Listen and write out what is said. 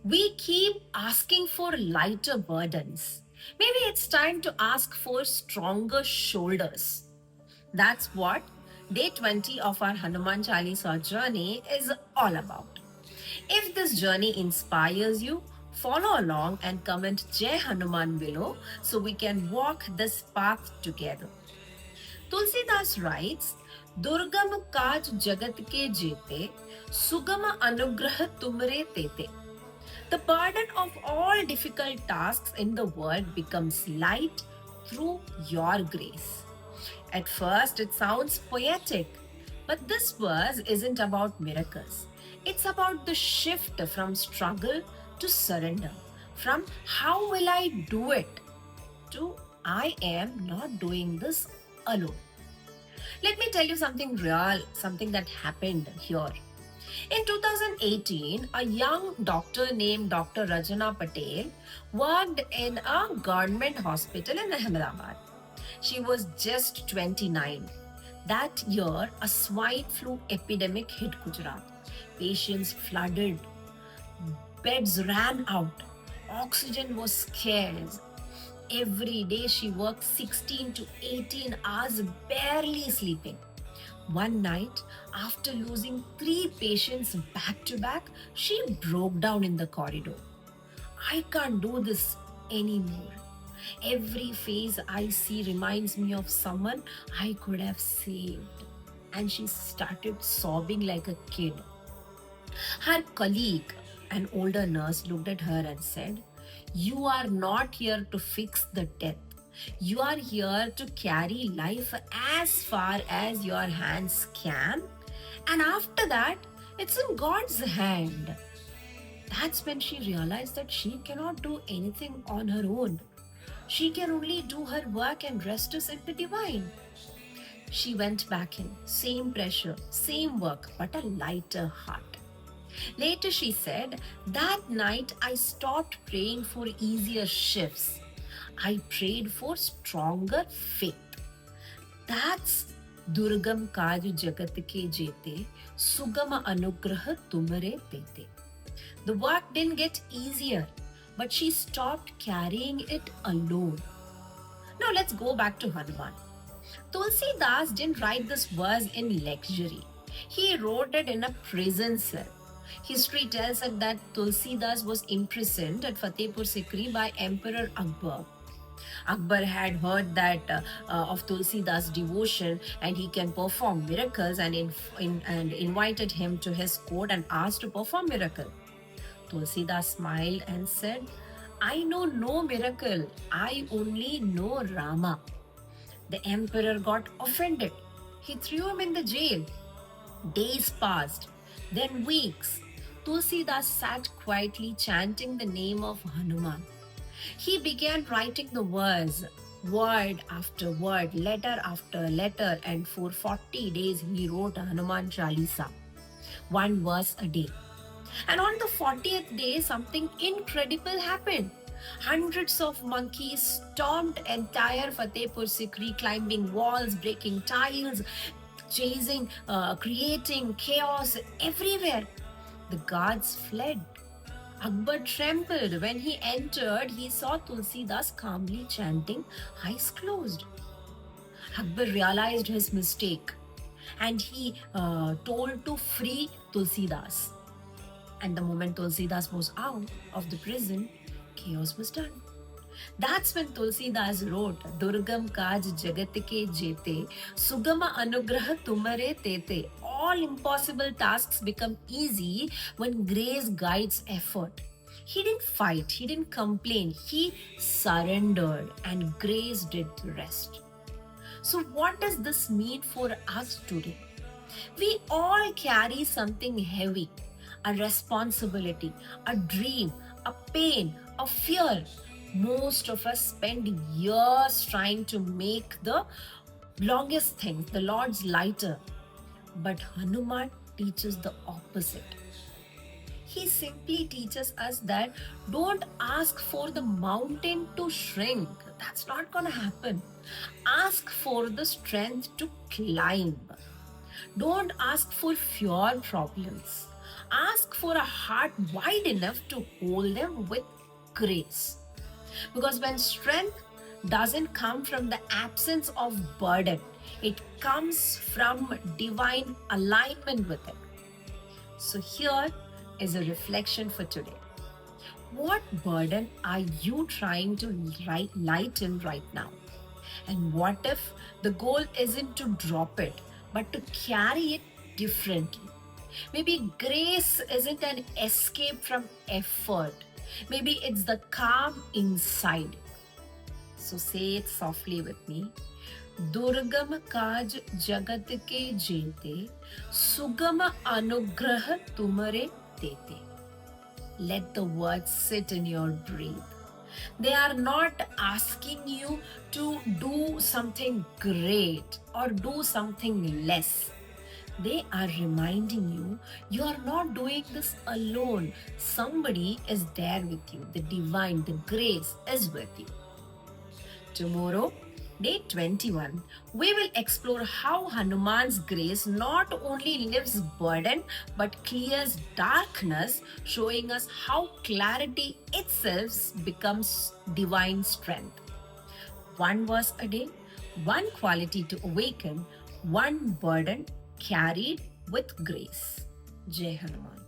We keep asking for lighter burdens. Maybe it's time to ask for stronger shoulders. That's what day 20 of our Hanuman Chalisa journey is all about. If this journey inspires you, follow along and comment Jai Hanuman below so we can walk this path together. Tulsidas writes, Durgam kaj jagat ke jete, sugama anugrah tumre tete. The burden of all difficult tasks in the world becomes light through your grace. At first, it sounds poetic, but this verse isn't about miracles. It's about the shift from struggle to surrender, from how will I do it to I am not doing this alone. Let me tell you something real, something that happened here. In 2018, a young doctor named Dr. Rajana Patel worked in a government hospital in Ahmedabad. She was just 29. That year, a swine flu epidemic hit Gujarat. Patients flooded, beds ran out, oxygen was scarce. Every day she worked 16 to 18 hours barely sleeping. One night, after losing three patients back to back, she broke down in the corridor. I can't do this anymore. Every face I see reminds me of someone I could have saved. And she started sobbing like a kid. Her colleague, an older nurse, looked at her and said, You are not here to fix the death. You are here to carry life as far as your hands can. And after that, it's in God's hand. That's when she realized that she cannot do anything on her own. She can only do her work and rest is in the divine. She went back in, same pressure, same work, but a lighter heart. Later, she said, That night I stopped praying for easier shifts. I prayed for stronger faith. That's Durgam Kaj Jagat ke jete, Sugama Anugraha Tumare Tete. The work didn't get easier, but she stopped carrying it alone. Now let's go back to Hanuman. Tulsidas didn't write this verse in luxury. He wrote it in a prison cell. History tells us that Tulsidas was imprisoned at Fatehpur Sikri by Emperor Akbar. Akbar had heard that of Tulsidas' devotion and he can perform miracles and invited him to his court and asked to perform miracle. Tulsidas smiled and said, I know no miracle. I only know Rama. The emperor got offended. He threw him in the jail. Days passed, then weeks. Tulsidas sat quietly chanting the name of Hanuman. He began writing the verse, word after word, letter after letter, and for 40 days he wrote Hanuman Chalisa, one verse a day. And on the 40th day, something incredible happened. Hundreds of monkeys stormed entire Fatehpur Sikri, climbing walls, breaking tiles, chasing, creating chaos everywhere. The guards fled. Akbar trembled. When he entered, he saw Tulsidas calmly chanting, eyes closed. Akbar realized his mistake and he told to free Tulsidas. And the moment Tulsidas was out of the prison, chaos was done. That's when Tulsidas wrote, Durgam kaj jagat ke jete, sugama anugrah tumare tete. All impossible tasks become easy when grace guides effort. He didn't fight, he didn't complain, he surrendered and grace did the rest. So, what does this mean for us today? We all carry something heavy, a responsibility, a dream, a pain, a fear. Most of us spend years trying to make the longest things, the Lord's lighter. But Hanuman teaches the opposite. He simply teaches us that don't ask for the mountain to shrink. That's not going to happen. Ask for the strength to climb. Don't ask for fewer problems. Ask for a heart wide enough to hold them with grace. Because when strength doesn't come from the absence of burden, it comes from divine alignment with it. So, here is a reflection for today. What burden are you trying to lighten right now? And what if the goal isn't to drop it, but to carry it differently? Maybe grace isn't an escape from effort. Maybe it's the calm inside. So say it softly with me. दुर्गम काज जगत के जेते सुगम अनुग्रह तुमरे देते. Let the words sit in your breath. They are not asking you to do something great or do something less. They are reminding you are not doing this alone. Somebody is there with you. The divine, the grace is with you. Tomorrow, day 21, we will explore how Hanuman's grace not only lifts burden but clears darkness, showing us how clarity itself becomes divine strength. One verse a day, one quality to awaken, one burden carried with grace. Jai Hanuman.